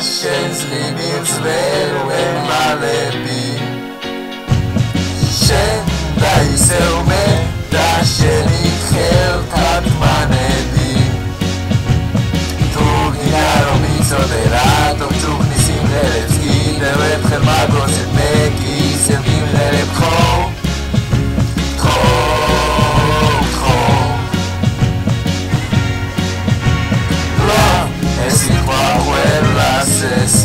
შენს ლიმიტს ვერ ვემალები შენ და ისევ მე და შენი ხელთათმანები თუ გინდა რომ იცოდე რატომ ჯუხნის სიმღერებს კიდევ ერთხელ მაგოსებ მე კი ისევ გიმღერებ ხო It's